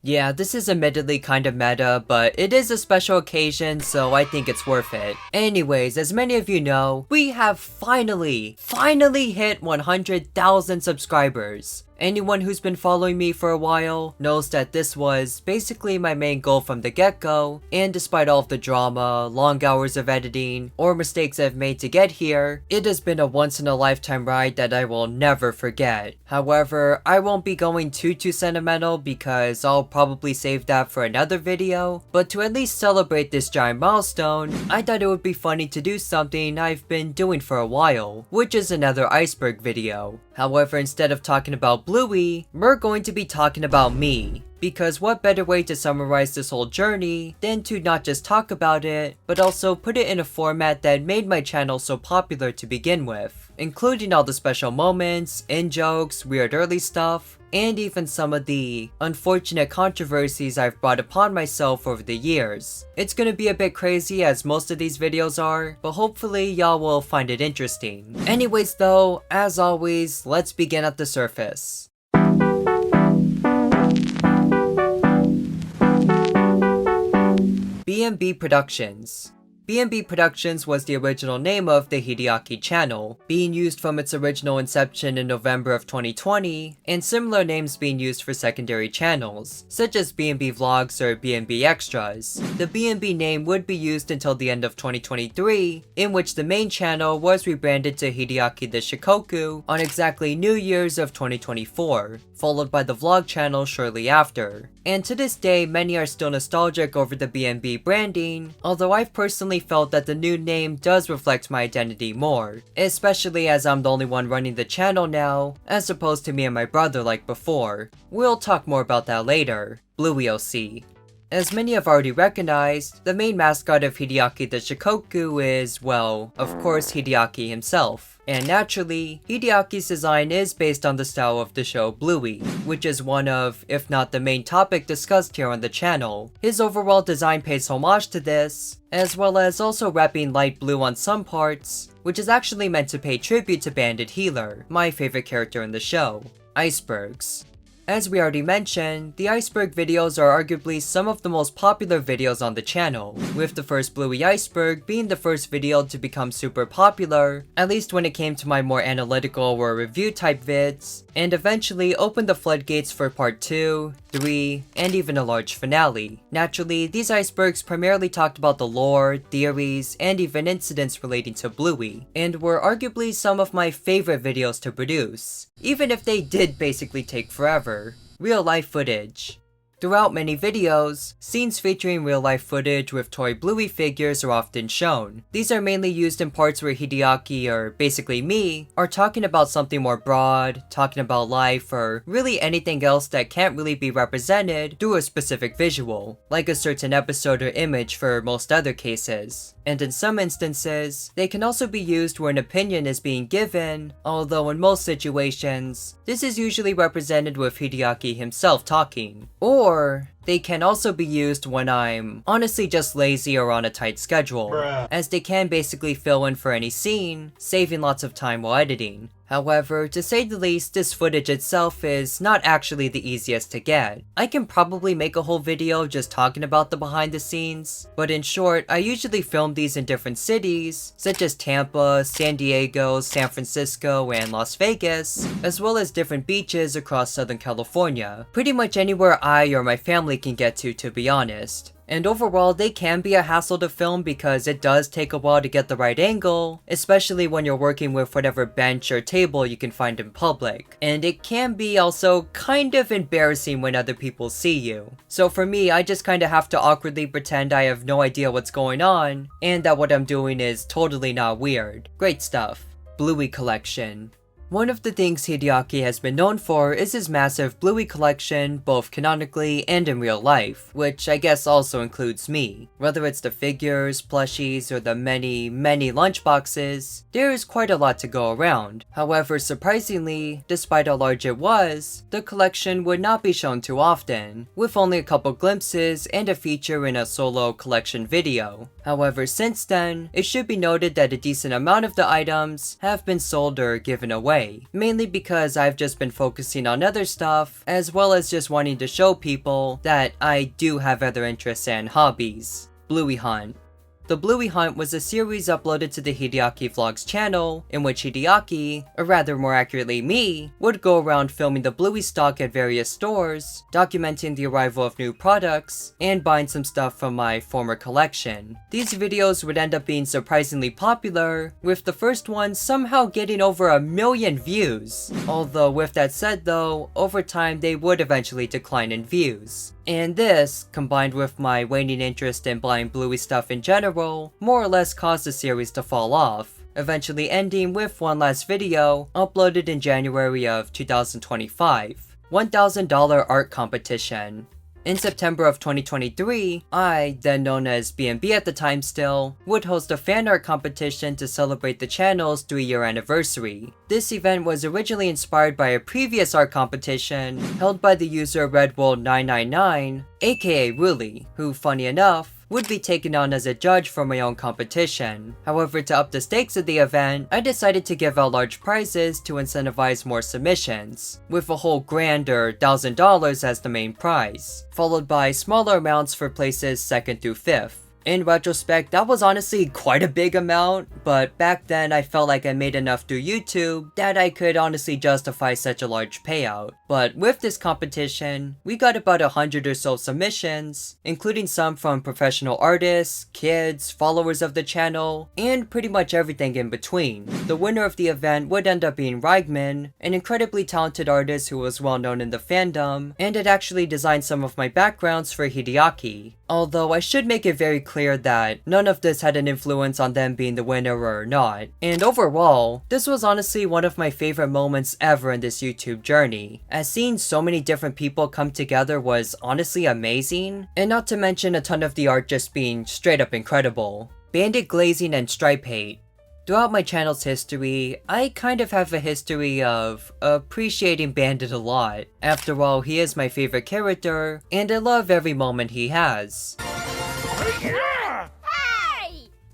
Yeah, this is admittedly kind of meta, but it is a special occasion, so I think it's worth it. Anyways, as many of you know, we have finally hit 100,000 subscribers. Anyone who's been following me for a while knows that this was basically my main goal from the get-go, and despite all of the drama, long hours of editing, or mistakes I've made to get here, it has been a once-in-a-lifetime ride that I will never forget. However, I won't be going too sentimental because I'll probably save that for another video, but to at least celebrate this giant milestone, I thought it would be funny to do something I've been doing for a while, which is another Iceberg video. However, instead of talking about Bluey, we're going to be talking about me. Because what better way to summarize this whole journey than to not just talk about it, but also put it in a format that made my channel so popular to begin with, including all the special moments, in-jokes, weird early stuff, and even some of the unfortunate controversies I've brought upon myself over the years. It's gonna be a bit crazy as most of these videos are, but hopefully y'all will find it interesting. Anyways though, as always, let's begin at the surface. B&B Productions. B&B Productions was the original name of the Hideyaki channel, being used from its original inception in November of 2020, and similar names being used for secondary channels, such as B&B Vlogs or B&B Extras. The B&B name would be used until the end of 2023, in which the main channel was rebranded to Hideyaki the Shikoku on exactly New Year's of 2024, followed by the vlog channel shortly after. And to this day, many are still nostalgic over the B&B branding, although I've personally felt that the new name does reflect my identity more, especially as I'm the only one running the channel now, as opposed to me and my brother like before. We'll talk more about that later. Bluey OC. As many have already recognized, the main mascot of Hideyaki the Shikoku is, well, of course Hideyaki himself. And naturally, Hideaki's design is based on the style of the show Bluey, which is one of, if not the main topic discussed here on the channel. His overall design pays homage to this, as well as also repping light blue on some parts, which is actually meant to pay tribute to Bandit Healer, my favorite character in the show. Icebergs. As we already mentioned, the Iceberg videos are arguably some of the most popular videos on the channel, with the first Bluey Iceberg being the first video to become super popular, at least when it came to my more analytical or review type vids, and eventually opened the floodgates for part 2, 3, and even a large finale. Naturally, these icebergs primarily talked about the lore, theories, and even incidents relating to Bluey, and were arguably some of my favorite videos to produce, even if they did basically take forever. Real life footage. Throughout many videos, scenes featuring real-life footage with toy Bluey figures are often shown. These are mainly used in parts where Hideyaki, or basically me, are talking about something more broad, talking about life, or really anything else that can't really be represented through a specific visual, like a certain episode or image for most other cases. And in some instances, they can also be used where an opinion is being given, although in most situations, this is usually represented with Hideyaki himself talking. Or they can also be used when I'm honestly just lazy or on a tight schedule, as they can basically fill in for any scene, saving lots of time while editing. However, to say the least, this footage itself is not actually the easiest to get. I can probably make a whole video just talking about the behind the scenes, but in short, I usually film these in different cities, such as Tampa, San Diego, San Francisco, and Las Vegas, as well as different beaches across Southern California. Pretty much anywhere I or my family can get to be honest. And overall, they can be a hassle to film because it does take a while to get the right angle, especially when you're working with whatever bench or table you can find in public. And it can be also kind of embarrassing when other people see you. So for me, I just kind of have to awkwardly pretend I have no idea what's going on, and that what I'm doing is totally not weird. Great stuff. Bluey collection. One of the things Hideyaki has been known for is his massive Bluey collection, both canonically and in real life, which I guess also includes me. Whether it's the figures, plushies, or the many lunchboxes, there is quite a lot to go around. However, surprisingly, despite how large it was, the collection would not be shown too often, with only a couple glimpses and a feature in a solo collection video. However, since then, it should be noted that a decent amount of the items have been sold or given away. way, mainly because I've just been focusing on other stuff, as well as just wanting to show people that I do have other interests and hobbies. Bluey Hunt. The Bluey Hunt was a series uploaded to the Hideyaki Vlogs channel, in which Hideyaki, or rather more accurately me, would go around filming the Bluey stock at various stores, documenting the arrival of new products, and buying some stuff from my former collection. These videos would end up being surprisingly popular, with the first one somehow getting over 1 million views. Although with that said though, over time they would eventually decline in views. And this, combined with my waning interest in buying Bluey stuff in general, more or less caused the series to fall off, eventually ending with one last video uploaded in January of 2025, $1,000 art competition. In September of 2023, I, then known as BNB at the time still, would host a fan art competition to celebrate the channel's 3-year anniversary. This event was originally inspired by a previous art competition held by the user RedWold999, aka Ruli, who, funny enough, would be taken on as a judge for my own competition. However, to up the stakes of the event, I decided to give out large prizes to incentivize more submissions, with a whole grand or $1,000 as the main prize, followed by smaller amounts for places 2nd through 5th. In retrospect, that was honestly quite a big amount, but back then I felt like I made enough through YouTube that I could honestly justify such a large payout. But with this competition, we got about 100 or so submissions, including some from professional artists, kids, followers of the channel, and pretty much everything in between. The winner of the event would end up being Raigmann, an incredibly talented artist who was well known in the fandom, and had actually designed some of my backgrounds for Hideyaki. Although I should make it very clear that none of this had an influence on them being the winner or not. And overall, this was honestly one of my favorite moments ever in this YouTube journey, as seeing so many different people come together was honestly amazing, and not to mention a ton of the art just being straight up incredible. Bandit glazing and stripe hate. Throughout my channel's history, I kind of have a history of appreciating Bandit a lot. After all, he is my favorite character, and I love every moment he has.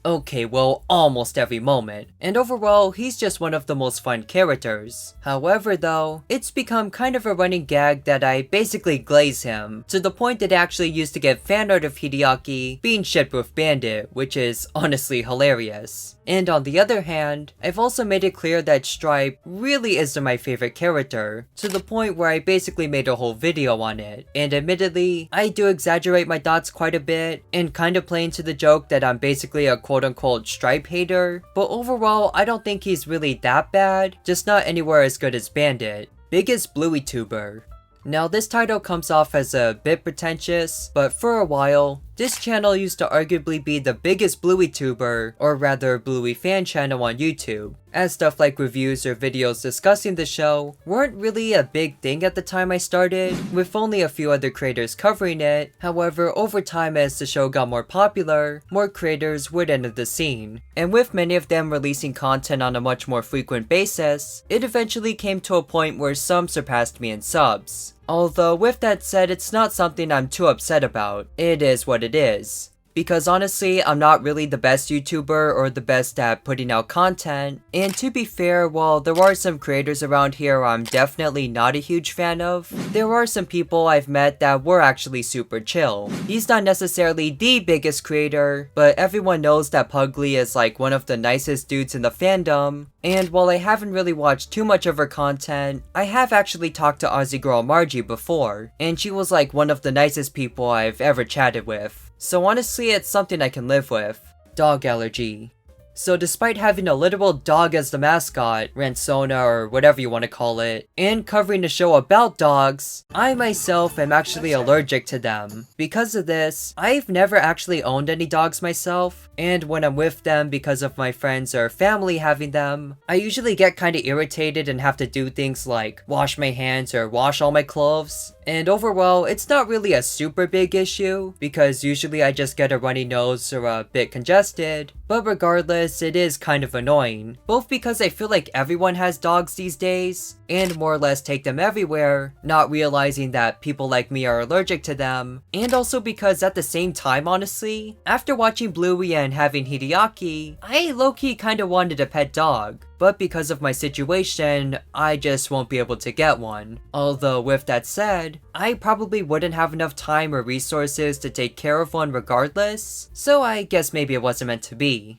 Okay, well, almost every moment. And overall, he's just one of the most fun characters. However though, it's become kind of a running gag that I basically glaze him, to the point that I actually used to get fan art of Hideyaki being shipped with Bandit, which is honestly hilarious. And on the other hand, I've also made it clear that Stripe really isn't my favorite character, to the point where I basically made a whole video on it. And admittedly, I do exaggerate my thoughts quite a bit, and kind of play into the joke that I'm basically a quote-unquote Stripe hater, but overall I don't think he's really that bad, just not anywhere as good as Bandit. Biggest Bluey Tuber. Now this title comes off as a bit pretentious, but for a while, this channel used to arguably be the biggest Bluey Tuber, or rather Bluey fan channel on YouTube, as stuff like reviews or videos discussing the show weren't really a big thing at the time I started, with only a few other creators covering it. However, over time as the show got more popular, more creators would enter the scene, and with many of them releasing content on a much more frequent basis, it eventually came to a point where some surpassed me in subs. Although with that said, it's not something I'm too upset about. It is what it is. Because honestly, I'm not really the best YouTuber or the best at putting out content, and to be fair, while there are some creators around here I'm definitely not a huge fan of, there are some people I've met that were actually super chill. He's not necessarily the biggest creator, but everyone knows that Pugly is like one of the nicest dudes in the fandom, and while I haven't really watched too much of her content, I have actually talked to Aussie girl Margie before, and she was like one of the nicest people I've ever chatted with. So honestly, it's something I can live with. Dog allergy. So despite having a literal dog as the mascot, Ransona or whatever you want to call it, and covering a show about dogs, I myself am actually allergic to them. Because of this, I've never actually owned any dogs myself, and when I'm with them because of my friends or family having them, I usually get kinda irritated and have to do things like wash my hands or wash all my clothes. And overall, it's not really a super big issue, because usually I just get a runny nose or a bit congested, but regardless, it is kind of annoying, both because I feel like everyone has dogs these days, and more or less take them everywhere, not realizing that people like me are allergic to them, and also because at the same time honestly, after watching Bluey and having Hideyaki, I low-key kinda wanted a pet dog. but because of my situation, I just won't be able to get one. Although with that said, I probably wouldn't have enough time or resources to take care of one regardless, so I guess maybe it wasn't meant to be.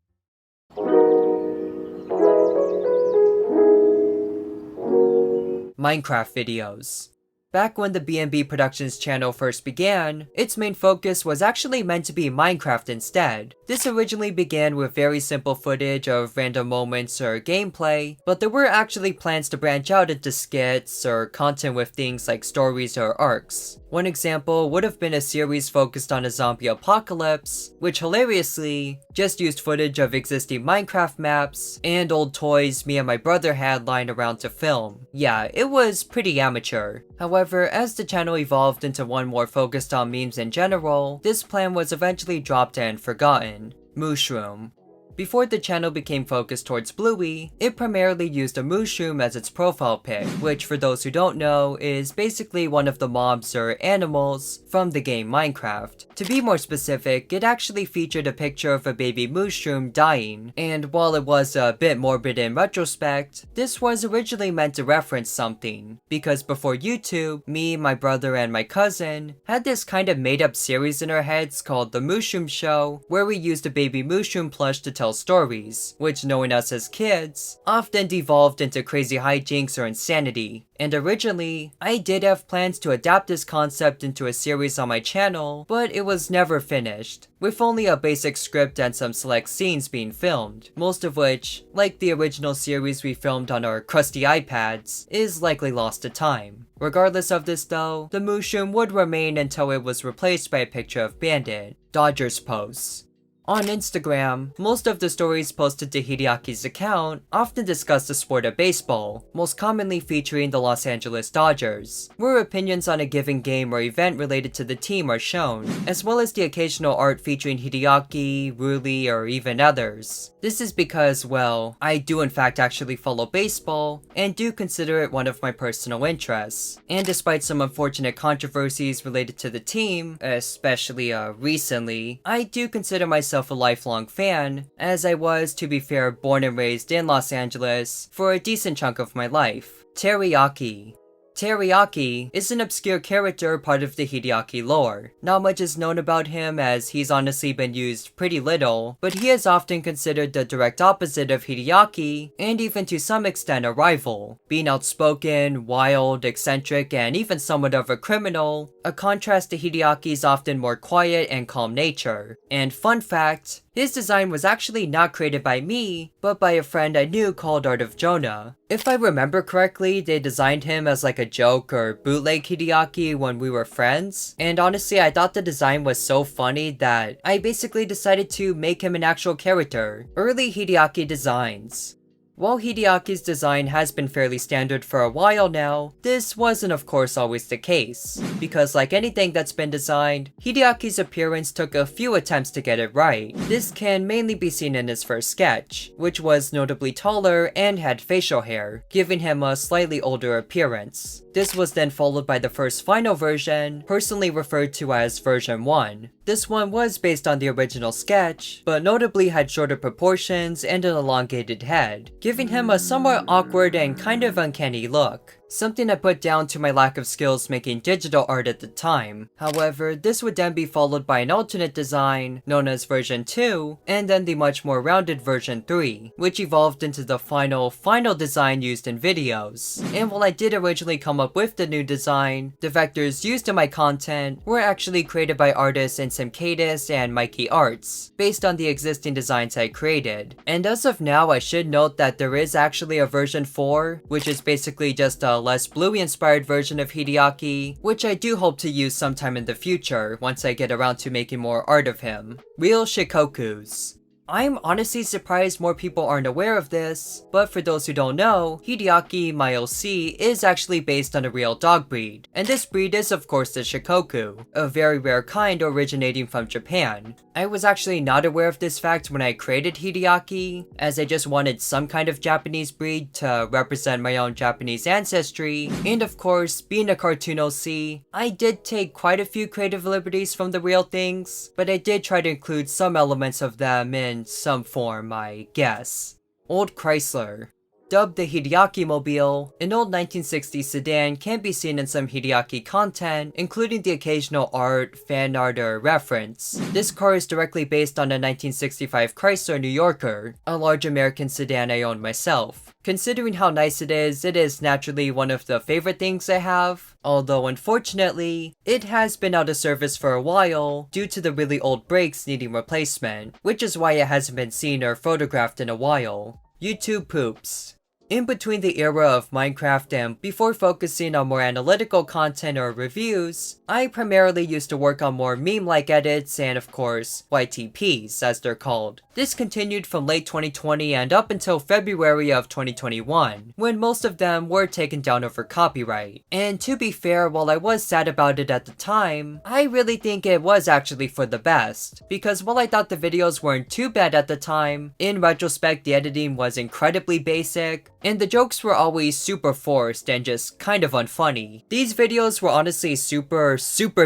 Minecraft videos. Back when the B&B Productions channel first began, its main focus was actually meant to be Minecraft instead. This originally began with very simple footage of random moments or gameplay, but there were actually plans to branch out into skits or content with things like stories or arcs. One example would have been a series focused on a zombie apocalypse, which hilariously just used footage of existing Minecraft maps and old toys me and my brother had lying around to film. Yeah, it was pretty amateur. However, as the channel evolved into one more focused on memes in general, this plan was eventually dropped and forgotten. Mushroom. Before the channel became focused towards Bluey, it primarily used a mushroom as its profile pic, which for those who don't know, is basically one of the mobs or animals from the game Minecraft. To be more specific, it actually featured a picture of a baby mushroom dying, and while it was a bit morbid in retrospect, this was originally meant to reference something, because before YouTube, me, my brother, and my cousin had this kind of made up series in our heads called The Mushroom Show, where we used a baby mushroom plush to tell stories, which knowing us as kids, often devolved into crazy hijinks or insanity. And originally, I did have plans to adapt this concept into a series on my channel, but it was never finished, with only a basic script and some select scenes being filmed, most of which, like the original series we filmed on our crusty iPads, is likely lost to time. Regardless of this though, the mushroom would remain until it was replaced by a picture of Bandit. Dodgers posts. On Instagram, most of the stories posted to Hideaki's account often discuss the sport of baseball, most commonly featuring the Los Angeles Dodgers, where opinions on a given game or event related to the team are shown, as well as the occasional art featuring Hideyaki, Ruli, or even others. This is because, well, I do in fact actually follow baseball, and do consider it one of my personal interests. And despite some unfortunate controversies related to the team, especially recently, I do consider myself a lifelong fan, as I was, to be fair, born and raised in Los Angeles for a decent chunk of my life. Teryaki. Teryaki is an obscure character part of the Hideyaki lore. Not much is known about him as he's honestly been used pretty little, but he is often considered the direct opposite of Hideyaki, and even to some extent a rival. Being outspoken, wild, eccentric, and even somewhat of a criminal, a contrast to Hideyaki's often more quiet and calm nature. And fun fact, his design was actually not created by me, but by a friend I knew called Art of Jonah. If I remember correctly, they designed him as like a joke or bootleg Hideyaki when we were friends, and honestly I thought the design was so funny that I basically decided to make him an actual character. Early Hideyaki designs. While Hideyaki's design has been fairly standard for a while now, this wasn't of course always the case, because like anything that's been designed, Hideyaki's appearance took a few attempts to get it right. This can mainly be seen in his first sketch, which was notably taller and had facial hair, giving him a slightly older appearance. This was then followed by the first final version, personally referred to as version 1. This one was based on the original sketch, but notably had shorter proportions and an elongated head, giving him a somewhat awkward and kind of uncanny look. Something I put down to my lack of skills making digital art at the time. However, this would then be followed by an alternate design, known as version 2, and then the much more rounded version 3, which evolved into the final design used in videos. And while I did originally come up with the new design, the vectors used in my content were actually created by artists Einsamkeitus and Mikey arts, based on the existing designs I created. And as of now, I should note that there is actually a version 4, which is basically just a less Bluey inspired version of Hideyaki, which I do hope to use sometime in the future once I get around to making more art of him. Real Shikokus. I'm honestly surprised more people aren't aware of this, but for those who don't know, Hideyaki, my OC, is actually based on a real dog breed, and this breed is of course the Shikoku, a very rare kind originating from Japan. I was actually not aware of this fact when I created Hideyaki, as I just wanted some kind of Japanese breed to represent my own Japanese ancestry, and of course, being a cartoon OC, I did take quite a few creative liberties from the real things, but I did try to include some elements of them in some form, I guess. Old Chrysler. Dubbed the Hideyaki Mobile, an old 1960s sedan can be seen in some Hideyaki content, including the occasional art, fan art, or reference. This car is directly based on a 1965 Chrysler New Yorker, a large American sedan I own myself. Considering how nice it is naturally one of the favorite things I have, although unfortunately, it has been out of service for a while due to the really old brakes needing replacement, which is why it hasn't been seen or photographed in a while. YouTube poops. In between the era of Minecraft and before focusing on more analytical content or reviews, I primarily used to work on more meme-like edits and of course, YTPs as they're called. This continued from late 2020 and up until February of 2021, when most of them were taken down over copyright. And to be fair, while I was sad about it at the time, I really think it was actually for the best, because while I thought the videos weren't too bad at the time, in retrospect the editing was incredibly basic, and the jokes were always super forced and just kind of unfunny. These videos were honestly super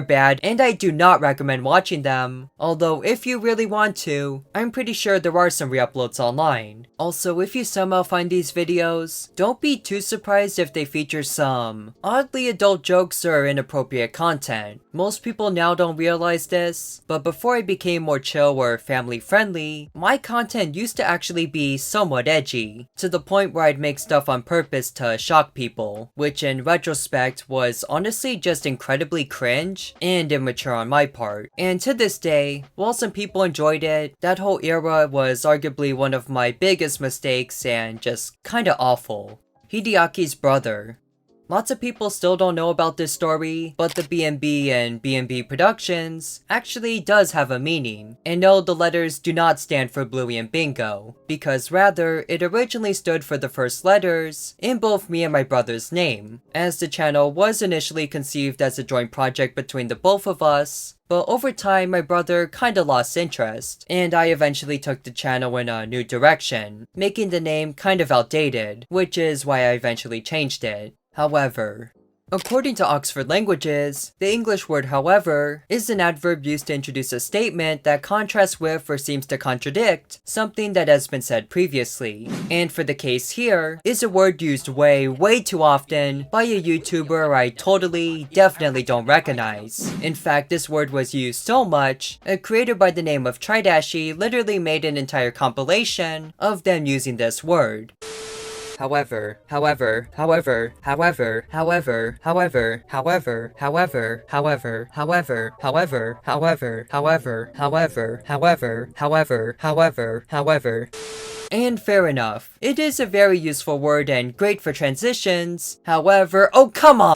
bad and I do not recommend watching them, although if you really want to, I'm pretty sure there are some re-uploads online. Also, if you somehow find these videos, don't be too surprised if they feature some oddly adult jokes or inappropriate content. Most people now don't realize this, but before I became more chill or family friendly, my content used to actually be somewhat edgy, to the point where I'd make stuff on purpose to shock people, which in retrospect was honestly just incredibly cringe and immature on my part. And to this day, while some people enjoyed it, that whole era was arguably one of my biggest mistakes and just kinda awful. Hideaki's brother. Lots of people still don't know about this story, but the B&B and B&B Productions actually does have a meaning. And no, the letters do not stand for Bluey and Bingo, because rather, it originally stood for the first letters in both me and my brother's name, as the channel was initially conceived as a joint project between the both of us. But over time, my brother kinda lost interest, and I eventually took the channel in a new direction, making the name kind of outdated, which is why I eventually changed it. However, according to Oxford Languages, the English word however is an adverb used to introduce a statement that contrasts with or seems to contradict something that has been said previously. And for the case here, is a word used way too often by a YouTuber I definitely don't recognize. In fact, this word was used so much, a creator by the name of Tridashi literally made an entire compilation of them using this word. However, and fair enough. It is a very useful word and great for transitions. However, oh come on!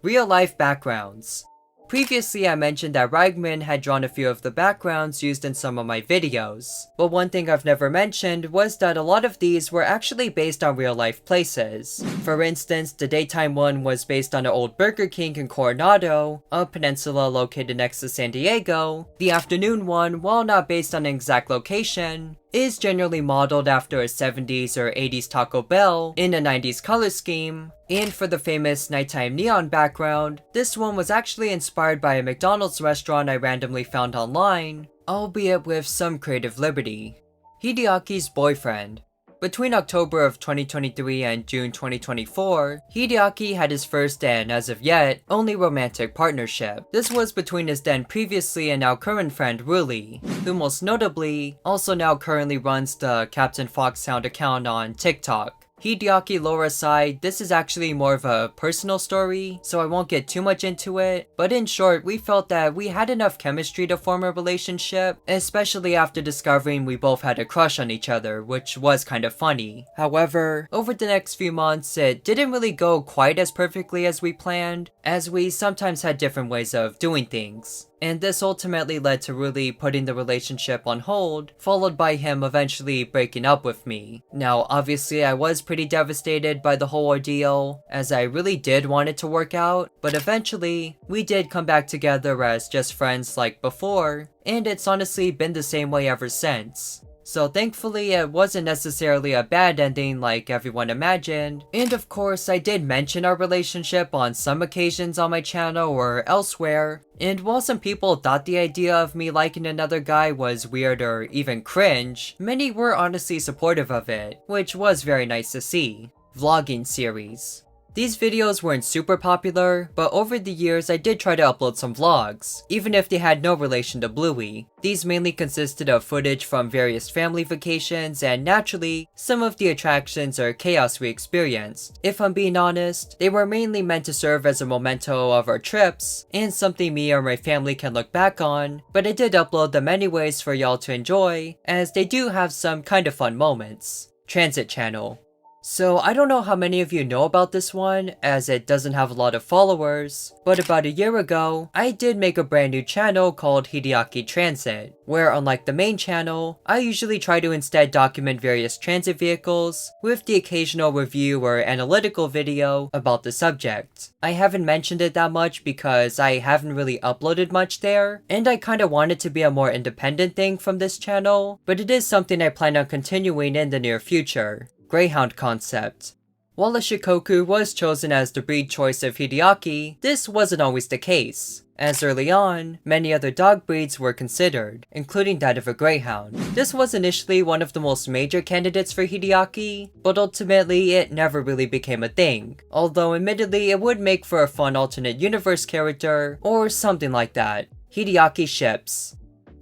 Real life backgrounds. Previously, I mentioned that Raigmann had drawn a few of the backgrounds used in some of my videos, but one thing I've never mentioned was that a lot of these were actually based on real life places. For instance, the daytime one was based on an old Burger King in Coronado, a peninsula located next to San Diego. The afternoon one, while not based on an exact location, is generally modeled after a 70s or 80s Taco Bell in a 90s color scheme. And for the famous nighttime neon background, this one was actually inspired by a McDonald's restaurant I randomly found online, albeit with some creative liberty. Hideaki's boyfriend. Between October of 2023 and June 2024, Hideyaki had his first and, as of yet, only romantic partnership. This was between his then previously and now current friend Ruli, who most notably also now currently runs the Captain Foxhound account on TikTok. Hideyaki lore aside, this is actually more of a personal story, so I won't get too much into it, but in short, we felt that we had enough chemistry to form a relationship, especially after discovering we both had a crush on each other, which was kind of funny. However, over the next few months, it didn't really go quite as perfectly as we planned, as we sometimes had different ways of doing things. And this ultimately led to Ruli putting the relationship on hold, followed by him eventually breaking up with me. Now, obviously I was pretty devastated by the whole ordeal, as I really did want it to work out, but eventually, we did come back together as just friends like before, and it's honestly been the same way ever since. So thankfully it wasn't necessarily a bad ending like everyone imagined, and of course I did mention our relationship on some occasions on my channel or elsewhere, and while some people thought the idea of me liking another guy was weird or even cringe, many were honestly supportive of it, which was very nice to see. Vlogging series. These videos weren't super popular, but over the years I did try to upload some vlogs, even if they had no relation to Bluey. These mainly consisted of footage from various family vacations, and naturally, some of the attractions or chaos we experienced. If I'm being honest, they were mainly meant to serve as a memento of our trips, and something me or my family can look back on, but I did upload them anyways for y'all to enjoy, as they do have some kind of fun moments. Transit channel. So I don't know how many of you know about this one, as it doesn't have a lot of followers, but about a year ago, I did make a brand new channel called Hideyaki Transit, where unlike the main channel, I usually try to instead document various transit vehicles, with the occasional review or analytical video about the subject. I haven't mentioned it that much because I haven't really uploaded much there, and I kinda want it to be a more independent thing from this channel, but it is something I plan on continuing in the near future. Greyhound concept. While a Shikoku was chosen as the breed choice of Hideyaki, this wasn't always the case, as early on, many other dog breeds were considered, including that of a Greyhound. This was initially one of the most major candidates for Hideyaki, but ultimately it never really became a thing, although admittedly it would make for a fun alternate universe character, or something like that. Hideyaki ships.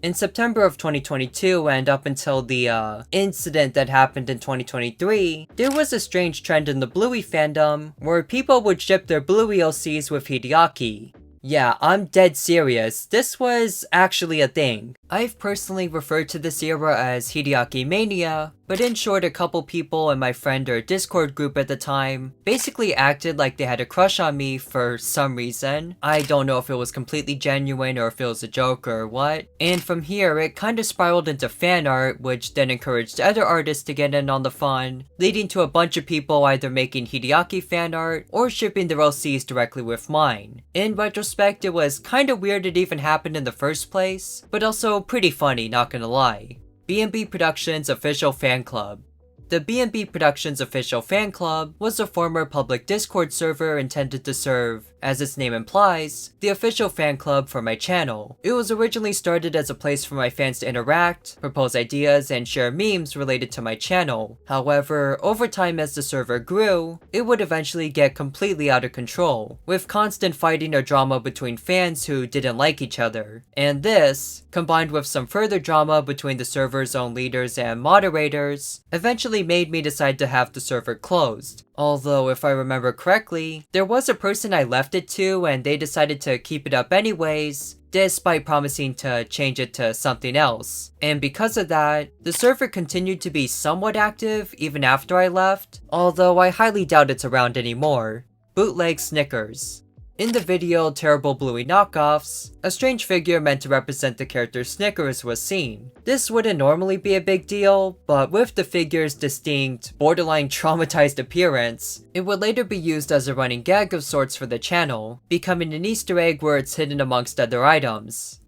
In September of 2022 and up until the incident that happened in 2023, there was a strange trend in the Bluey fandom where people would ship their Bluey OCs with Hideyaki. Yeah, I'm dead serious, this was actually a thing. I've personally referred to this era as Hideyaki Mania, but in short, a couple people in my friend or Discord group at the time basically acted like they had a crush on me for some reason. I don't know if it was completely genuine or if it was a joke or what. And from here, it kinda spiraled into fan art, which then encouraged other artists to get in on the fun, leading to a bunch of people either making Hideyaki fan art or shipping their OCs directly with mine. In retrospect, it was kinda weird it even happened in the first place, but also pretty funny, not gonna lie. B&B Productions Official Fan Club. The B&B Productions Official Fan Club was a former public Discord server intended to serve, as its name implies, the official fan club for my channel. It was originally started as a place for my fans to interact, propose ideas, and share memes related to my channel. However, over time as the server grew, it would eventually get completely out of control, with constant fighting or drama between fans who didn't like each other. And this, combined with some further drama between the server's own leaders and moderators, eventually made me decide to have the server closed. Although, if I remember correctly, there was a person I left it to and they decided to keep it up anyways, despite promising to change it to something else. And because of that, the server continued to be somewhat active even after I left, although I highly doubt it's around anymore. Bootleg Snickers. In the video Terrible Bluey Knockoffs, a strange figure meant to represent the character Snickers was seen. This wouldn't normally be a big deal, but with the figure's distinct, borderline traumatized appearance, it would later be used as a running gag of sorts for the channel, becoming an Easter egg where it's hidden amongst other items.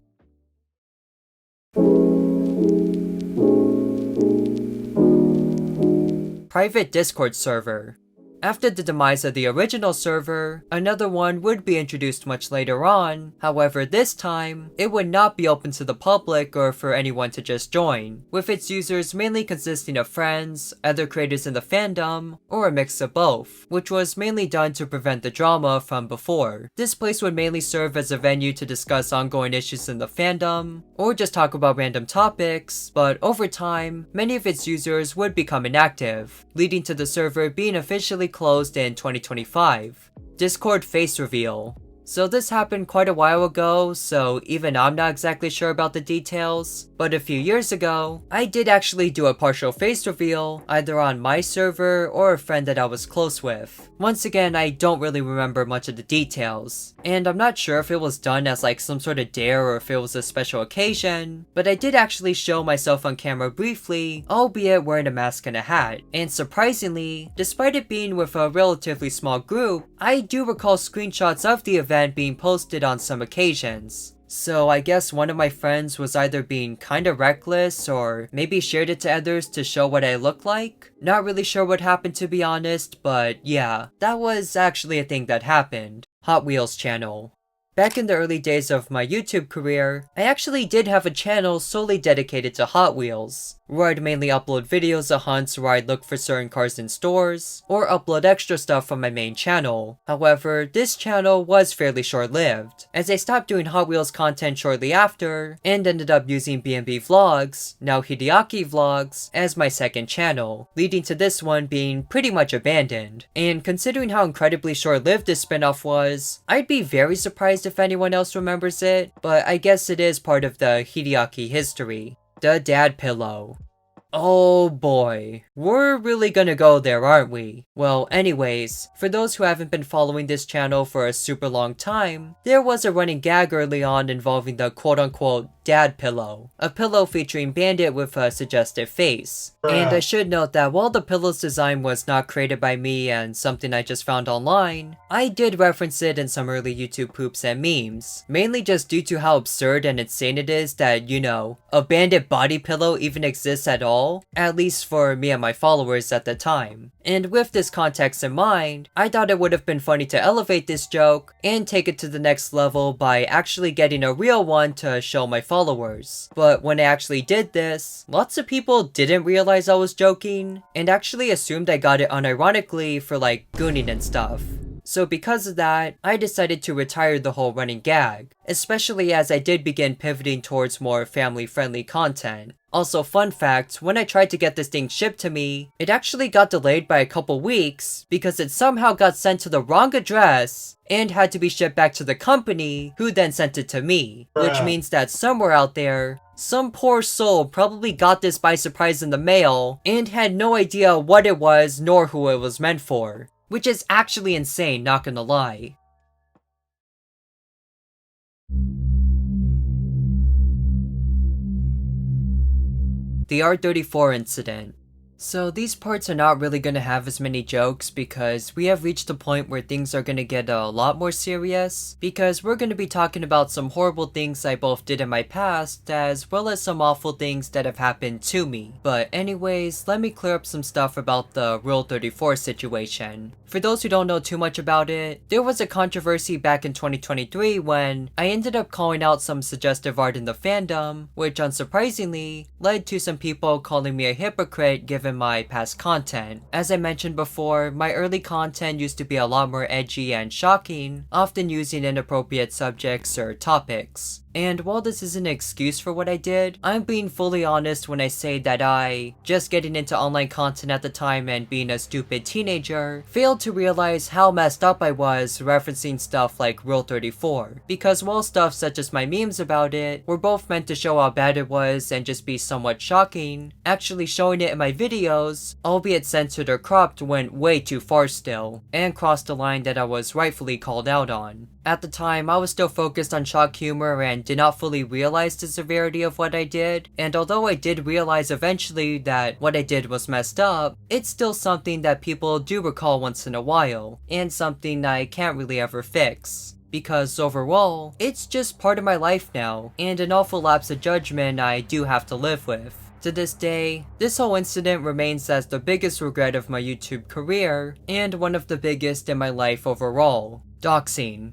Private Discord server. After the demise of the original server, another one would be introduced much later on. However, this time, it would not be open to the public or for anyone to just join, with its users mainly consisting of friends, other creators in the fandom, or a mix of both, which was mainly done to prevent the drama from before. This place would mainly serve as a venue to discuss ongoing issues in the fandom, or just talk about random topics, but over time, many of its users would become inactive, leading to the server being officially closed in 2025. Discord face reveal. So this happened quite a while ago, so even I'm not exactly sure about the details, but a few years ago, I did actually do a partial face reveal, either on my server or a friend that I was close with. Once again, I don't really remember much of the details, and I'm not sure if it was done as like some sort of dare or if it was a special occasion, but I did actually show myself on camera briefly, albeit wearing a mask and a hat, and surprisingly, despite it being with a relatively small group, I do recall screenshots of the event being posted on some occasions. So I guess one of my friends was either being kinda reckless or maybe shared it to others to show what I look like. Not really sure what happened, to be honest, but yeah, that was actually a thing that happened. Hot Wheels channel. Back in the early days of my YouTube career, I actually did have a channel solely dedicated to Hot Wheels, where I'd mainly upload videos of hunts where I'd look for certain cars in stores, or upload extra stuff from my main channel. However, this channel was fairly short-lived, as I stopped doing Hot Wheels content shortly after, and ended up using B&B Vlogs, now Hideyaki Vlogs, as my second channel, leading to this one being pretty much abandoned. And considering how incredibly short-lived this spinoff was, I'd be very surprised if anyone else remembers it, but I guess it is part of the Hideyaki history. The dad pillow. Oh boy, we're really gonna go there, aren't we? Well, anyways, for those who haven't been following this channel for a super long time, there was a running gag early on involving the quote-unquote dad pillow, a pillow featuring Bandit with a suggestive face. And I should note that while the pillow's design was not created by me and something I just found online, I did reference it in some early YouTube poops and memes, mainly just due to how absurd and insane it is that, you know, a Bandit body pillow even exists at all, at least for me and my followers at the time. And with this context in mind, I thought it would have been funny to elevate this joke and take it to the next level by actually getting a real one to show my followers. But when I actually did this, lots of people didn't realize I was joking, and actually assumed I got it unironically for like gooning and stuff. So because of that, I decided to retire the whole running gag, especially as I did begin pivoting towards more family-friendly content. Also, fun fact, when I tried to get this thing shipped to me, it actually got delayed by a couple weeks because it somehow got sent to the wrong address and had to be shipped back to the company, who then sent it to me. Which means that somewhere out there, some poor soul probably got this by surprise in the mail and had no idea what it was nor who it was meant for. Which is actually insane, not gonna lie. The R34 incident. So these parts are not really gonna have as many jokes because we have reached a point where things are gonna get a lot more serious, because we're gonna be talking about some horrible things I both did in my past as well as some awful things that have happened to me. But anyways, let me clear up some stuff about the Rule 34 situation. For those who don't know too much about it, there was a controversy back in 2023 when I ended up calling out some suggestive art in the fandom, which unsurprisingly led to some people calling me a hypocrite given my past content. As I mentioned before, my early content used to be a lot more edgy and shocking, often using inappropriate subjects or topics. And while this is an excuse for what I did, I'm being fully honest when I say that I, just getting into online content at the time and being a stupid teenager, failed to realize how messed up I was referencing stuff like Rule 34. Because while stuff such as my memes about it were both meant to show how bad it was and just be somewhat shocking, actually showing it in my videos, albeit censored or cropped, went way too far still, and crossed a line that I was rightfully called out on. At the time, I was still focused on shock humor and did not fully realize the severity of what I did, and although I did realize eventually that what I did was messed up, it's still something that people do recall once in a while, and something I can't really ever fix. Because overall, it's just part of my life now, and an awful lapse of judgment I do have to live with. To this day, this whole incident remains as the biggest regret of my YouTube career, and one of the biggest in my life overall. Doxing.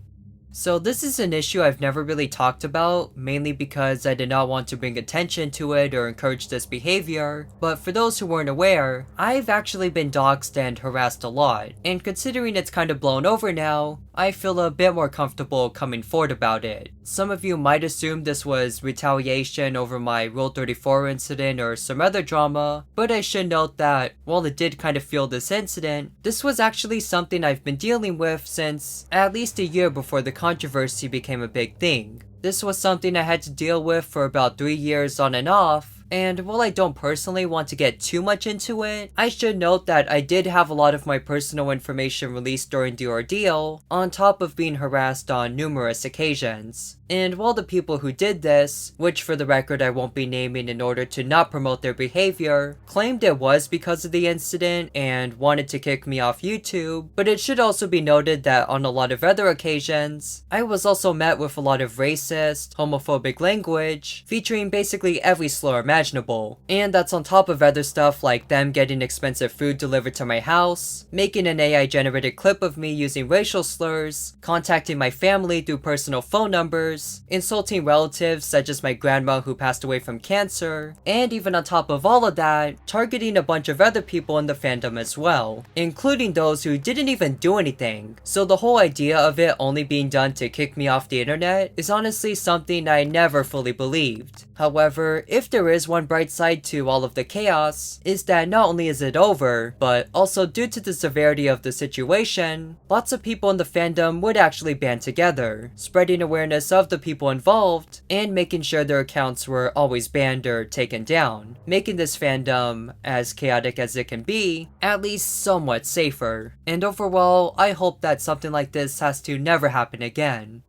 So this is an issue I've never really talked about, mainly because I did not want to bring attention to it or encourage this behavior, but for those who weren't aware, I've actually been doxed and harassed a lot, and considering it's kind of blown over now, I feel a bit more comfortable coming forward about it. Some of you might assume this was retaliation over my Rule 34 incident or some other drama, but I should note that, while it did kind of fuel this incident, this was actually something I've been dealing with since at least a year before the controversy became a big thing. This was something I had to deal with for about 3 years on and off, And while I don't personally want to get too much into it, I should note that I did have a lot of my personal information released during the ordeal, on top of being harassed on numerous occasions. And while the people who did this, which for the record I won't be naming in order to not promote their behavior, claimed it was because of the incident and wanted to kick me off YouTube, but it should also be noted that on a lot of other occasions, I was also met with a lot of racist, homophobic language, featuring basically every slur imaginable. And that's on top of other stuff like them getting expensive food delivered to my house, making an AI generated clip of me using racial slurs, contacting my family through personal phone numbers, insulting relatives such as my grandma who passed away from cancer, and even on top of all of that, targeting a bunch of other people in the fandom as well, including those who didn't even do anything. So the whole idea of it only being done to kick me off the internet is honestly something I never fully believed. However, if there is one bright side to all of the chaos, is that not only is it over, but also due to the severity of the situation, lots of people in the fandom would actually band together, spreading awareness of the people involved, and making sure their accounts were always banned or taken down, making this fandom, as chaotic as it can be, at least somewhat safer. And overall, I hope that something like this has to never happen again.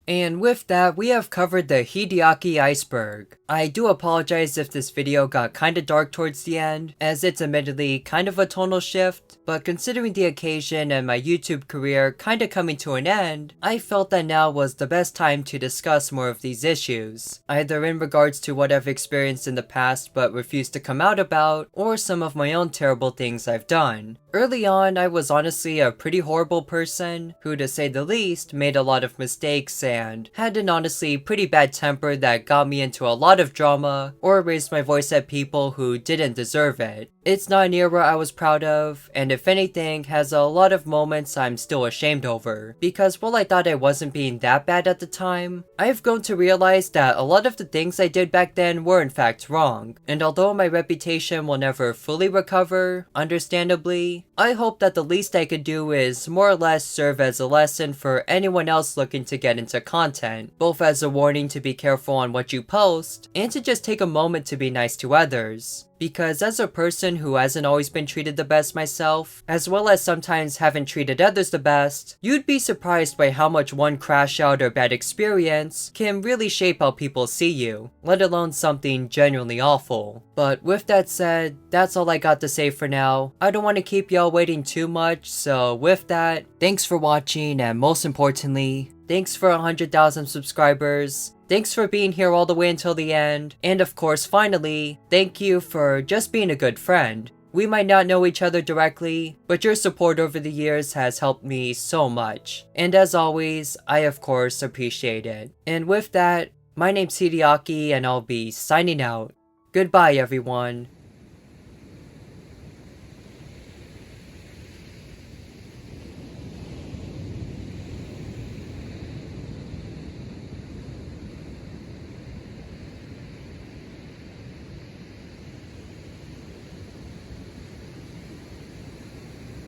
And with that, we have covered the Hideyaki Iceberg. I do apologize if this video got kinda dark towards the end, as it's admittedly kind of a tonal shift, but considering the occasion and my YouTube career kinda coming to an end, I felt that now was the best time to discuss more of these issues, either in regards to what I've experienced in the past but refused to come out about, or some of my own terrible things I've done. Early on, I was honestly a pretty horrible person, who to say the least, made a lot of mistakes and had an honestly pretty bad temper that got me into a lot of drama, or raised my voice at people who didn't deserve it. It's not an era I was proud of, and if anything, has a lot of moments I'm still ashamed over, because while I thought I wasn't being that bad at the time, I've grown to realize that a lot of the things I did back then were in fact wrong, and although my reputation will never fully recover, understandably, I hope that the least I could do is more or less serve as a lesson for anyone else looking to get into content, both as a warning to be careful on what you post, and to just take a moment to be nice to others. Because as a person who hasn't always been treated the best myself, as well as sometimes haven't treated others the best, you'd be surprised by how much one crash out or bad experience can really shape how people see you, let alone something genuinely awful. But with that said, that's all I got to say for now. I don't want to keep y'all waiting too much, so with that, thanks for watching, and most importantly, thanks for 100,000 subscribers. Thanks for being here all the way until the end, and of course finally, thank you for just being a good friend. We might not know each other directly, but your support over the years has helped me so much, and as always, I of course appreciate it. And with that, my name's Hideyaki and I'll be signing out. Goodbye everyone.